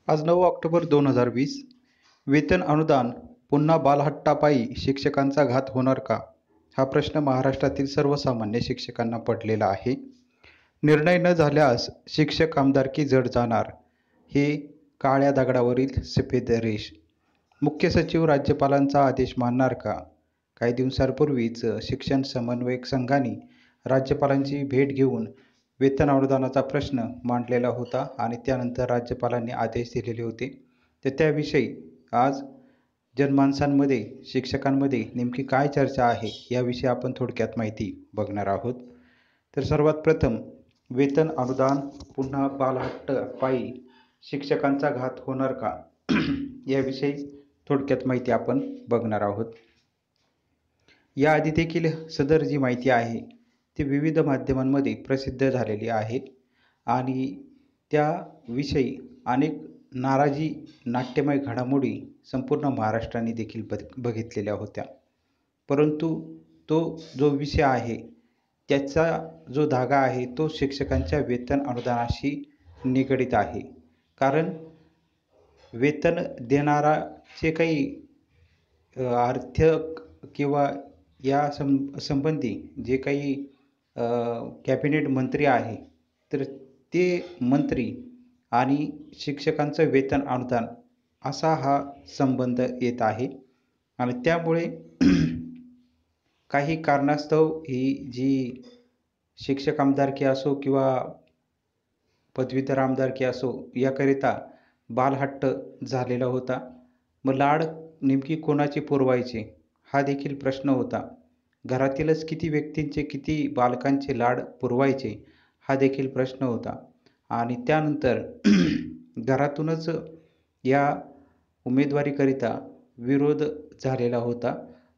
आज 9 ऑक्टोबर 2020. वेतन अनुदान पुन्हा बालहट्टापायी शिक्षकांचा घात होणार का? हा प्रश्न महाराष्ट्रातील सर्वसामान्य शिक्षकांना पडलेला आहे. निर्णय न झाल्यास शिक्षक आमदारकी जड जाणार, हे काळ्या दगडावरील सफेद रेष. मुख्य सचिव राज्यपालांचा आदेश मानणार का? काही दिवसांपूर्वीच शिक्षण समन्वयक संघाने राज्यपालांची भेट घेऊन वेतन अनुदानाचा प्रश्न मांडलेला होता आणि त्यानंतर राज्यपालांनी आदेश दिलेले होते. तर त्याविषयी आज जनमानसांमध्ये, शिक्षकांमध्ये नेमकी काय चर्चा आहे याविषयी आपण थोडक्यात माहिती बघणार आहोत. तर सर्वात प्रथम वेतन अनुदान पुन्हा बालहट्टापायी शिक्षकांचा घात होणार का याविषयी थोडक्यात माहिती आपण बघणार आहोत. याआधी देखील सदर जी माहिती आहे ती विविध माध्यमांमध्ये प्रसिद्ध झालेली आहे आणि त्याविषयी अनेक नाराजी नाट्यमय घडामोडी संपूर्ण महाराष्ट्राने देखील बघितलेल्या होत्या. परंतु तो जो विषय आहे त्याचा जो धागा आहे तो शिक्षकांच्या वेतन अनुदानाशी निगडित आहे. कारण वेतन देणाराचे काही आर्थिक किंवा या संबंधी जे काही कॅबिनेट मंत्री आहे तर ते मंत्री आणि शिक्षकांचं वेतन अनुदान असा हा संबंध येत आहे आणि त्यामुळे काही कारणास्तव ही जी शिक्षक आमदारकी असो किंवा पदवीधर आमदारकी असो याकरिता बालहट्ट झालेला होता. मग लाड नेमकी कोणाची पुरवायची हा देखील प्रश्न होता. घरातीलच किती व्यक्तींचे, किती बालकांचे लाड पुरवायचे हा देखील प्रश्न होता आणि त्यानंतर घरातूनच या उमेदवारीकरिता विरोध झालेला होता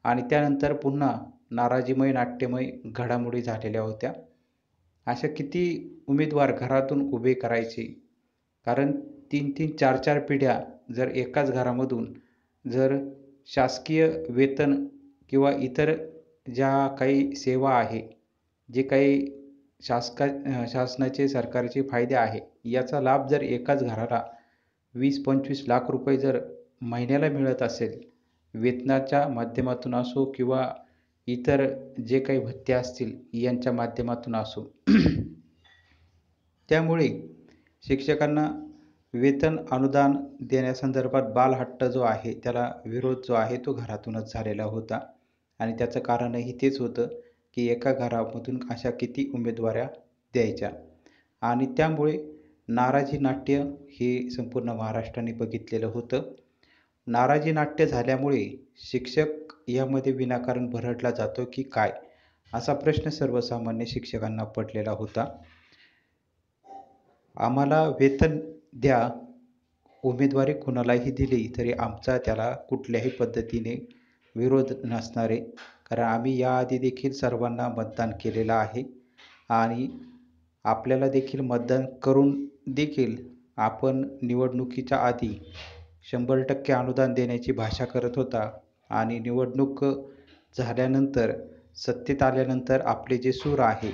आणि त्यानंतर पुन्हा नाराजीमय नाट्यमय घडामोडी झालेल्या होत्या. अशा किती उमेदवार घरातून उभे करायचे? कारण 3-3, 4-4 पिढ्या जर एकाच घरामधून जर शासकीय वेतन किंवा इतर ज्या काही सेवा आहे, जे काही शासनाचे सरकारचे फायदे आहे याचा लाभ जर एकाच घराला 20-25 लाख रुपये जर महिन्याला मिळत असेल, वेतनाच्या माध्यमातून असो किंवा इतर जे काही भत्ते असतील यांच्या माध्यमातून असो त्यामुळे शिक्षकांना वेतन अनुदान देण्यासंदर्भात बालहट्ट जो आहे त्याला विरोध जो आहे तो घरातूनच झालेला होता आणि त्याचं कारणही तेच होतं की एका घरामधून अशा किती उमेदवाऱ्या द्यायच्या आणि त्यामुळे नाराजी नाट्य हे संपूर्ण महाराष्ट्राने बघितलेलं होतं. नाराजी नाट्य झाल्यामुळे शिक्षक यामध्ये विनाकारण भरडला जातो की काय, असा प्रश्न सर्वसामान्य शिक्षकांना पडलेला होता. आम्हाला वेतन द्या, उमेदवारी कुणालाही दिली तरी आमचा त्याला कुठल्याही पद्धतीने विरोध नसणार आहे. कारण आम्ही याआधी देखील सर्वांना मतदान केलेलं आहे आणि आपल्याला देखील मतदान करून देखील आपण निवडणुकीच्या आधी 100% अनुदान देण्याची भाषा करत होता आणि निवडणूक झाल्यानंतर सत्तेत आल्यानंतर आपले जे सूर आहे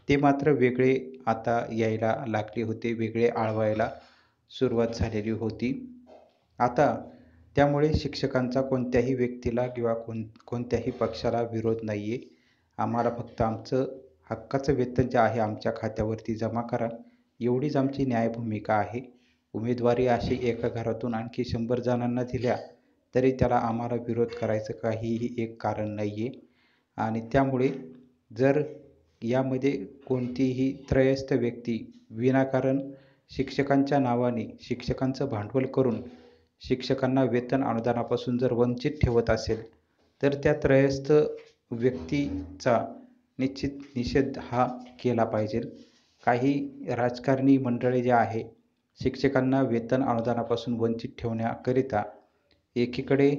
ते मात्र वेगळे आता यायला लागले होते, वेगळे आळवायला सुरुवात झालेली होती. आता त्यामुळे शिक्षकांचा कोणत्याही व्यक्तीला किंवा कोणत्याही पक्षाला विरोध नाही आहे. आम्हाला फक्त आमचं हक्काचं वेतन जे आहे आमच्या खात्यावरती जमा करा, एवढीच आमची न्याय भूमिका आहे. उमेदवारी अशी एका घरातून आणखी 100 जणांना दिल्या तरी त्याला आम्हाला विरोध करायचं काहीही एक कारण नाही आहे आणि त्यामुळे जर यामध्ये कोणतीही त्रयस्थ व्यक्ती विनाकारण शिक्षकांच्या नावाने शिक्षकांचं भांडवल करून शिक्षकांना वेतन अनुदानापासून जर वंचित ठेवत असेल तर त्या त्रयस्थ व्यक्तीचा निश्चित निषेध हा केला पाहिजे. काही राजकारणी मंडळी जे आहे शिक्षकांना वेतन अनुदानापासून वंचित ठेवण्याकरिता एकीकडे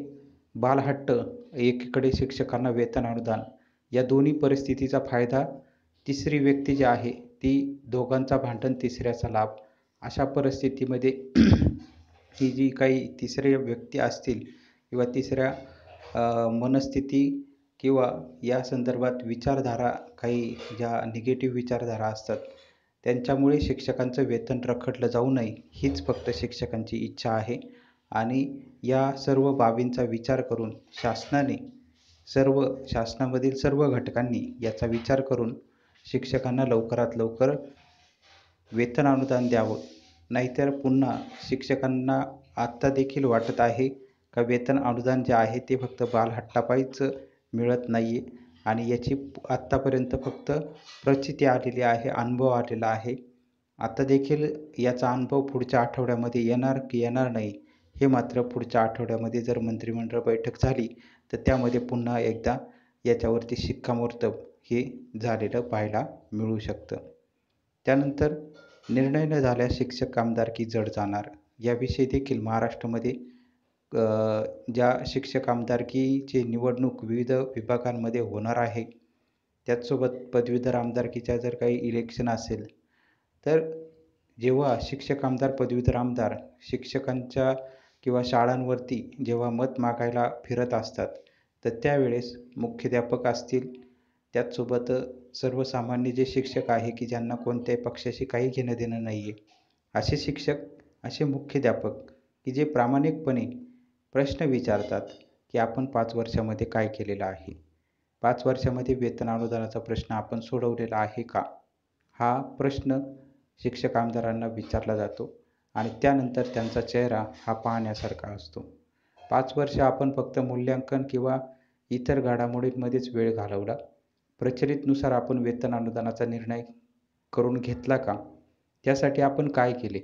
बालहट्ट, एकीकडे शिक्षकांना वेतन अनुदान या दोन्ही परिस्थितीचा फायदा तिसरी व्यक्ती जी आहे ती दोघांचा भांडण तिसऱ्याचा लाभ, अशा परिस्थितीमध्ये ही जी काही तिसऱ्या व्यक्ती असतील किंवा तिसऱ्या मनस्थिती किंवा या संदर्भात विचारधारा, काही ज्या निगेटिव्ह विचारधारा असतात त्यांच्यामुळे शिक्षकांचं वेतन रखडलं जाऊ नये हीच फक्त शिक्षकांची इच्छा आहे. आणि या सर्व बाबींचा विचार करून शासनामधील सर्व घटकांनी याचा विचार करून शिक्षकांना लवकरात लवकर वेतन अनुदान द्यावं. नाहीतर पुन्हा शिक्षकांना आत्ता देखील वाटत आहे का वेतन अनुदान जे आहे ते फक्त बालहट्टापायीच मिळत नाही आहे आणि याची आत्तापर्यंत फक्त प्रचिती आलेली आहे, अनुभव आलेला आहे. आता देखील याचा अनुभव पुढच्या आठवड्यामध्ये येणार की येणार नाही हे मात्र पुढच्या आठवड्यामध्ये जर मंत्रिमंडळ बैठक झाली तर त्यामध्ये पुन्हा एकदा याच्यावरती शिक्कामोर्तब हे झालेलं पाहायला मिळू शकतं. त्यानंतर निर्णय न झाल्यास शिक्षक आमदारकी जड जाणार याविषयी देखील महाराष्ट्रामध्ये ज्या शिक्षक आमदारकीची निवडणूक विविध विभागांमध्ये होणार आहे, त्याचसोबत पदवीधर आमदारकीच्या जर काही इलेक्शन असेल तर जेव्हा शिक्षक आमदार पदवीधर आमदार शिक्षकांच्या किंवा शाळांवरती जेव्हा मत मागायला फिरत असतात तर त्यावेळेस मुख्याध्यापक असतील, त्याचसोबत सर्वसामान्य जे शिक्षक आहे की ज्यांना कोणत्याही पक्षाशी काही घेणं देणं नाही आहे, असे शिक्षक, असे मुख्याध्यापक की जे प्रामाणिकपणे प्रश्न विचारतात की आपण 5 वर्षामध्ये काय केलेलं आहे, 5 वर्षामध्ये वेतन अनुदानाचा प्रश्न आपण सोडवलेला आहे का, हा प्रश्न शिक्षक आमदारांना विचारला जातो आणि त्यानंतर त्यांचा चेहरा हा पाहण्यासारखा असतो. 5 वर्ष आपण फक्त मूल्यांकन किंवा इतर घडामोडींमध्येच वेळ घालवला, प्रचलितनुसार आपण वेतन अनुदानाचा निर्णय करून घेतला का, त्यासाठी आपण काय केले,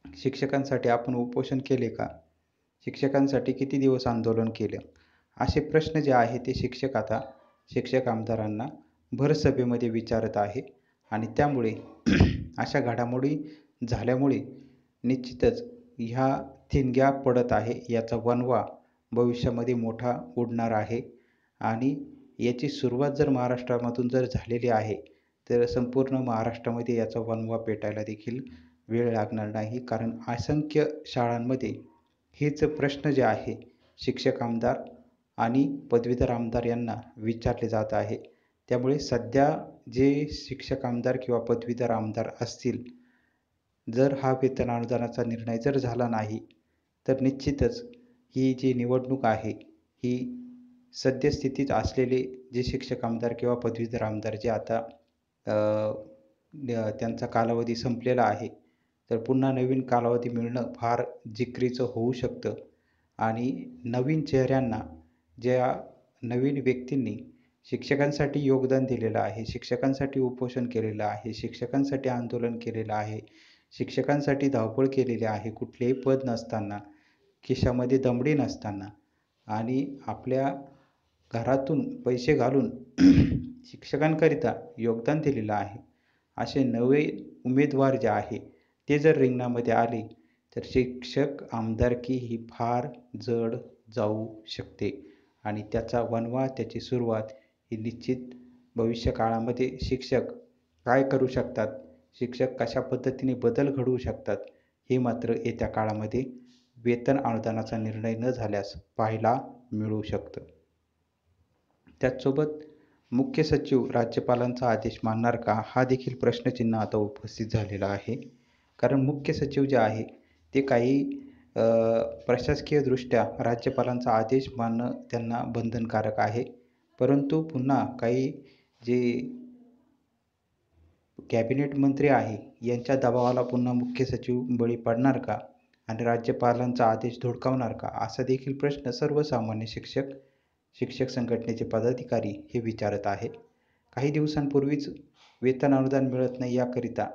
शिक्षकांसाठी आपण उपोषण केले का, शिक्षकांसाठी किती दिवस आंदोलन केलं, असे प्रश्न जे आहे ते शिक्षक आता शिक्षक आमदारांना भरसभेमध्ये विचारत आहे. आणि त्यामुळे अशा घडामोडी झाल्यामुळे निश्चितच ह्या ठिणग्या पडत आहे, याचा वणवा भविष्यामध्ये मोठा उडणार आहे. आणि याची सुरुवात जर महाराष्ट्रामधून जर झालेली आहे तर संपूर्ण महाराष्ट्रामध्ये याचा वणवा पेटायला देखील वेळ लागणार नाही. कारण असंख्य शाळांमध्ये हेच प्रश्न जे आहे शिक्षक आमदार आणि पदवीधर आमदार यांना विचारले जात आहे. त्यामुळे सध्या जे शिक्षक आमदार किंवा पदवीधर आमदार असतील, जर हा वेतन अनुदानाचा निर्णय जर झाला नाही तर निश्चितच ही जी निवडणूक आहे ही सद्यस्थितीत असलेले जे शिक्षक आमदार किंवा पदवीधर आमदार जे आता त्यांचा कालावधी संपलेला आहे तर पुन्हा नवीन कालावधी मिळणं फार जिकिरीचं होऊ शकतं. आणि नवीन चेहऱ्यांना, ज्या नवीन व्यक्तींनी शिक्षकांसाठी योगदान दिलेलं आहे, शिक्षकांसाठी उपोषण केलेलं आहे, शिक्षकांसाठी आंदोलन केलेलं आहे, शिक्षकांसाठी धावपळ केलेली आहे, कुठलेही पद नसताना, खिशामध्ये दमडी नसताना आणि आपल्या घरातून पैसे घालून शिक्षकांकरिता योगदान दिलेलं आहे, असे नवे उमेदवार जे आहे ते जर रिंगणामध्ये आले तर शिक्षक आमदारकी ही फार जड जाऊ शकते. आणि त्याचा वणवा, त्याची सुरुवात ही निश्चित भविष्यकाळामध्ये शिक्षक काय करू शकतात, शिक्षक कशा पद्धतीने बदल घडवू शकतात, हे मात्र येत्या काळामध्ये वेतन अनुदानाचा निर्णय न झाल्यास पाहायला मिळू शकतं. त्याचसोबत मुख्य सचिव राज्यपालांचा आदेश मानणार का, हा देखील प्रश्नचिन्ह आता उपस्थित झालेला आहे. कारण मुख्य सचिव जे आहे ते काही प्रशासकीयदृष्ट्या राज्यपालांचा आदेश मानणं त्यांना बंधनकारक आहे. परंतु पुन्हा काही जे कॅबिनेट मंत्री आहे यांच्या दबावाला पुन्हा मुख्य सचिव बळी पडणार का आणि राज्यपालांचा आदेश धुडकावणार का, असा देखील प्रश्न सर्वसामान्य शिक्षक संघटनेचे पदाधिकारी हे विचारत आहे. काही दिवसांपूर्वीच वेतन अनुदान मिळत नाही याकरिता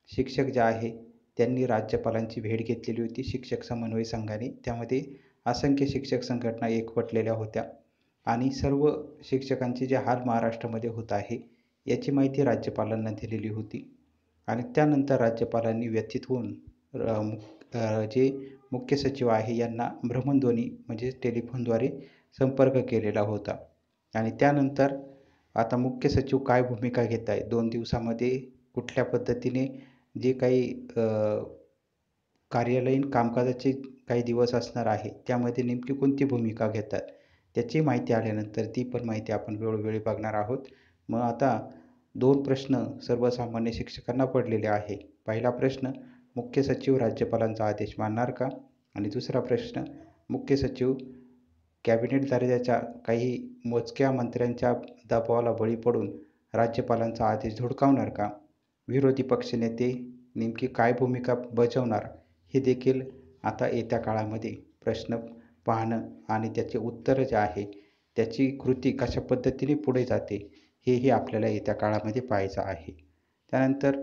शिक्षक जे आहे त्यांनी राज्यपालांची भेट घेतलेली होती शिक्षक समन्वय संघाने. त्यामध्ये असंख्य शिक्षक संघटना एकवटलेल्या होत्या आणि सर्व शिक्षकांचे जे हाल महाराष्ट्रामध्ये होत आहे याची माहिती राज्यपालांना दिलेली होती. आणि त्यानंतर राज्यपालांनी व्यथित होऊन जे मुख्य सचिव आहे यांना भ्रमणध्वनी म्हणजे टेलिफोनद्वारे संपर्क केलेला होता. आणि त्यानंतर आता मुख्य सचिव काय भूमिका घेत आहे, 2 दिवसामध्ये कुठल्या पद्धतीने जे काही कार्यालयीन कामकाजाचे काही दिवस असणार आहे त्यामध्ये नेमकी कोणती भूमिका घेतात, त्याची माहिती आल्यानंतर ती पण माहिती आपण वेळोवेळी बघणार आहोत. मग आता 2 प्रश्न सर्वसामान्य शिक्षकांना पडलेले आहे. पहिला प्रश्न, मुख्य सचिव राज्यपालांचा आदेश मानणार का? आणि दुसरा प्रश्न, मुख्य सचिव कॅबिनेट दर्जाच्या काही मोजक्या मंत्र्यांच्या दबावाला बळी पडून राज्यपालांचा आदेश धुडकावणार का? विरोधी पक्षनेते नेमकी काय भूमिका बजावणार हे देखील आता येत्या काळामध्ये प्रश्न पाहणं आणि त्याचे उत्तरं जे आहे त्याची कृती कशा पद्धतीने पुढे जाते हेही आपल्याला येत्या काळामध्ये पाहायचं आहे. त्यानंतर